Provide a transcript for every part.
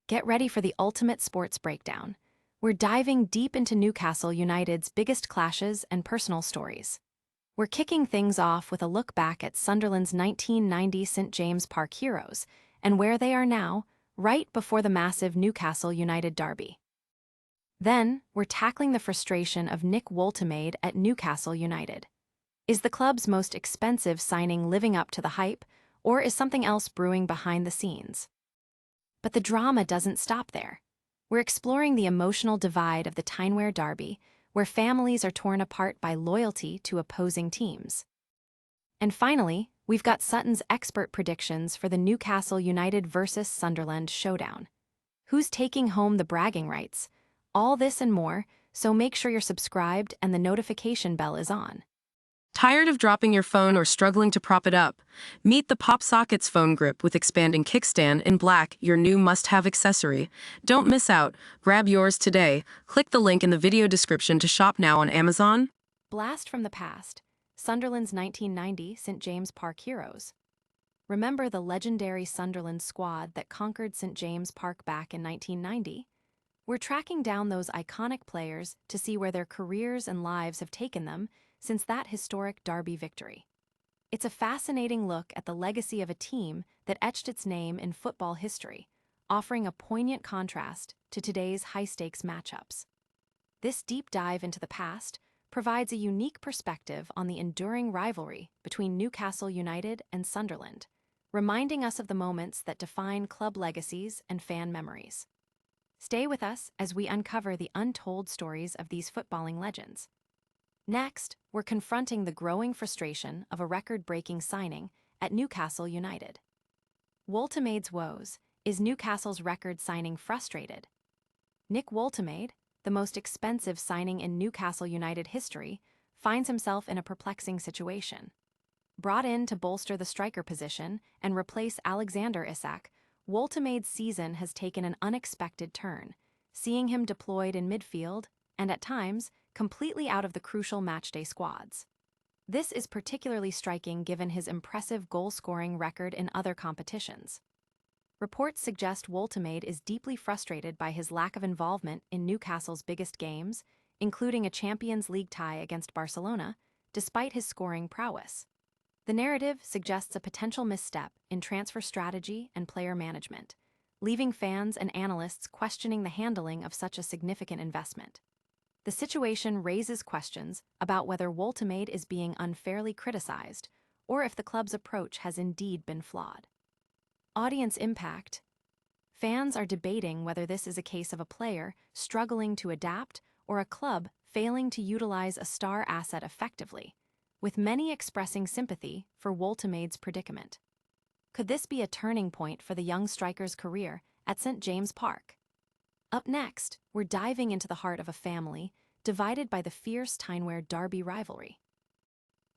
Get ready for the ultimate sports breakdown. We're diving deep into Newcastle United's biggest clashes and personal stories. We're kicking things off with a look back at Sunderland's 1990 St. James Park heroes and where they are now, right before the massive Newcastle United derby. Then, we're tackling the frustration of Nick Woltemade at Newcastle United. Is the club's most expensive signing living up to the hype, or is something else brewing behind the scenes? But the drama doesn't stop there. We're exploring the emotional divide of the Tyne-Wear derby, where families are torn apart by loyalty to opposing teams. And finally, we've got Sutton's expert predictions for the Newcastle United versus Sunderland showdown. Who's taking home the bragging rights? All this and more, so make sure you're subscribed and the notification bell is on. Tired of dropping your phone or struggling to prop it up? Meet the Pop Sockets phone grip with expanding kickstand in black, your new must-have accessory. Don't miss out. Grab yours today. Click the link in the video description to shop now on Amazon. Blast from the past, Sunderland's 1990 St. James Park heroes. Remember the legendary Sunderland squad that conquered St. James Park back in 1990? We're tracking down those iconic players to see where their careers and lives have taken them since that historic derby victory. It's a fascinating look at the legacy of a team that etched its name in football history, offering a poignant contrast to today's high-stakes matchups. This deep dive into the past provides a unique perspective on the enduring rivalry between Newcastle United and Sunderland, reminding us of the moments that define club legacies and fan memories. Stay with us as we uncover the untold stories of these footballing legends. Next, we're confronting the growing frustration of a record-breaking signing at Newcastle United. Woltemade's woes. Is Newcastle's record signing frustrated? Nick Woltemade, the most expensive signing in Newcastle United history, finds himself in a perplexing situation. Brought in to bolster the striker position and replace Alexander Isak, Woltemade's season has taken an unexpected turn, seeing him deployed in midfield and, at times, completely out of the crucial matchday squads. This is particularly striking given his impressive goal-scoring record in other competitions. Reports suggest Woltemade is deeply frustrated by his lack of involvement in Newcastle's biggest games, including a Champions League tie against Barcelona, despite his scoring prowess. The narrative suggests a potential misstep in transfer strategy and player management, leaving fans and analysts questioning the handling of such a significant investment. The situation raises questions about whether Woltemade is being unfairly criticized or if the club's approach has indeed been flawed. Audience impact. Fans are debating whether this is a case of a player struggling to adapt or a club failing to utilize a star asset effectively, with many expressing sympathy for Woltemade's predicament. Could this be a turning point for the young striker's career at St. James Park? Up next, we're diving into the heart of a family divided by the fierce Tyne-Wear derby rivalry.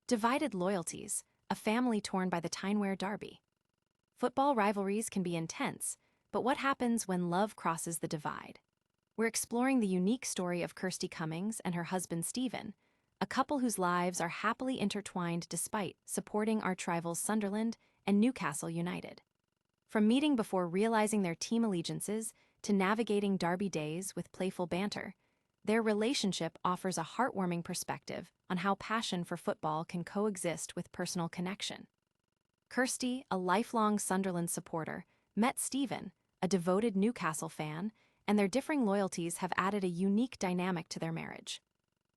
Divided loyalties, a family torn by the Tyne-Wear derby. Football rivalries can be intense, but what happens when love crosses the divide? We're exploring the unique story of Kirsty Cummings and her husband Stephen, a couple whose lives are happily intertwined despite supporting arch-rivals Sunderland and Newcastle United. From meeting before realizing their team allegiances to navigating derby days with playful banter, their relationship offers a heartwarming perspective on how passion for football can coexist with personal connection. Kirsty, a lifelong Sunderland supporter, met Stephen, a devoted Newcastle fan, and their differing loyalties have added a unique dynamic to their marriage.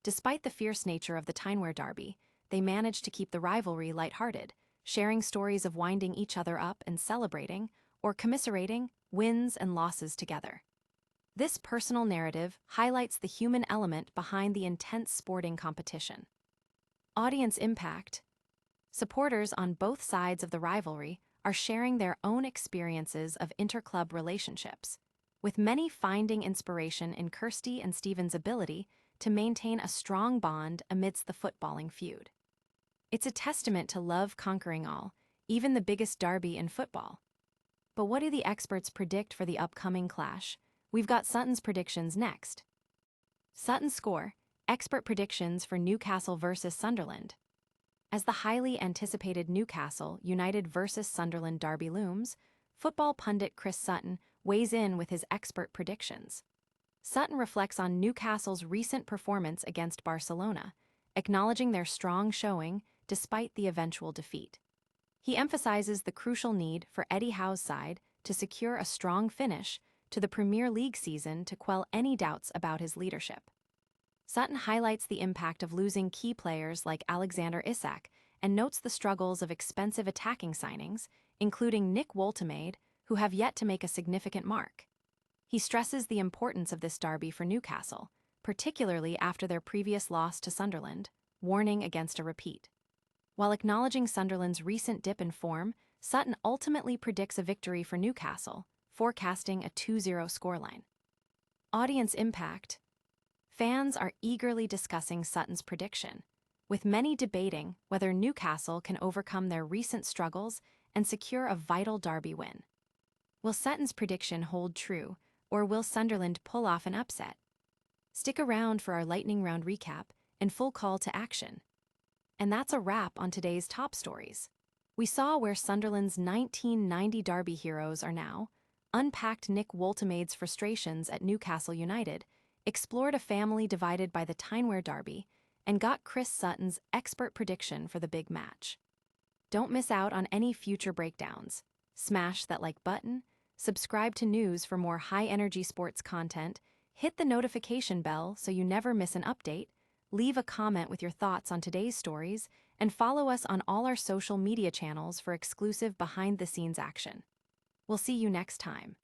Despite the fierce nature of the Tyne-Wear derby, they managed to keep the rivalry lighthearted, sharing stories of winding each other up and celebrating, or commiserating, wins and losses together. This personal narrative highlights the human element behind the intense sporting competition. Audience impact. Supporters on both sides of the rivalry are sharing their own experiences of interclub relationships, with many finding inspiration in Kirsty and Stephen's ability to maintain a strong bond amidst the footballing feud. It's a testament to love conquering all, even the biggest derby in football. But what do the experts predict for the upcoming clash? We've got Sutton's predictions next. Sutton's score, expert predictions for Newcastle versus Sunderland. As the highly anticipated Newcastle United versus Sunderland derby looms, football pundit Chris Sutton weighs in with his expert predictions. Sutton reflects on Newcastle's recent performance against Barcelona, acknowledging their strong showing despite the eventual defeat. He emphasizes the crucial need for Eddie Howe's side to secure a strong finish to the Premier League season to quell any doubts about his leadership. Sutton highlights the impact of losing key players like Alexander Isak and notes the struggles of expensive attacking signings, including Nick Woltemade, who have yet to make a significant mark. He stresses the importance of this derby for Newcastle, particularly after their previous loss to Sunderland, warning against a repeat. While acknowledging Sunderland's recent dip in form, Sutton ultimately predicts a victory for Newcastle, forecasting a 2-0 scoreline. Audience impact. Fans are eagerly discussing Sutton's prediction, with many debating whether Newcastle can overcome their recent struggles and secure a vital derby win. Will Sutton's prediction hold true, or will Sunderland pull off an upset? Stick around for our lightning round recap and full call to action. And that's a wrap on today's top stories. We saw where Sunderland's 1990 derby heroes are now, unpacked Nick Woltemade's frustrations at Newcastle United, explored a family divided by the Tyne-Wear derby, and got Chris Sutton's expert prediction for the big match. Don't miss out on any future breakdowns. Smash that like button, subscribe to news for more high-energy sports content, hit the notification bell so you never miss an update, leave a comment with your thoughts on today's stories, and follow us on all our social media channels for exclusive behind-the-scenes action. We'll see you next time.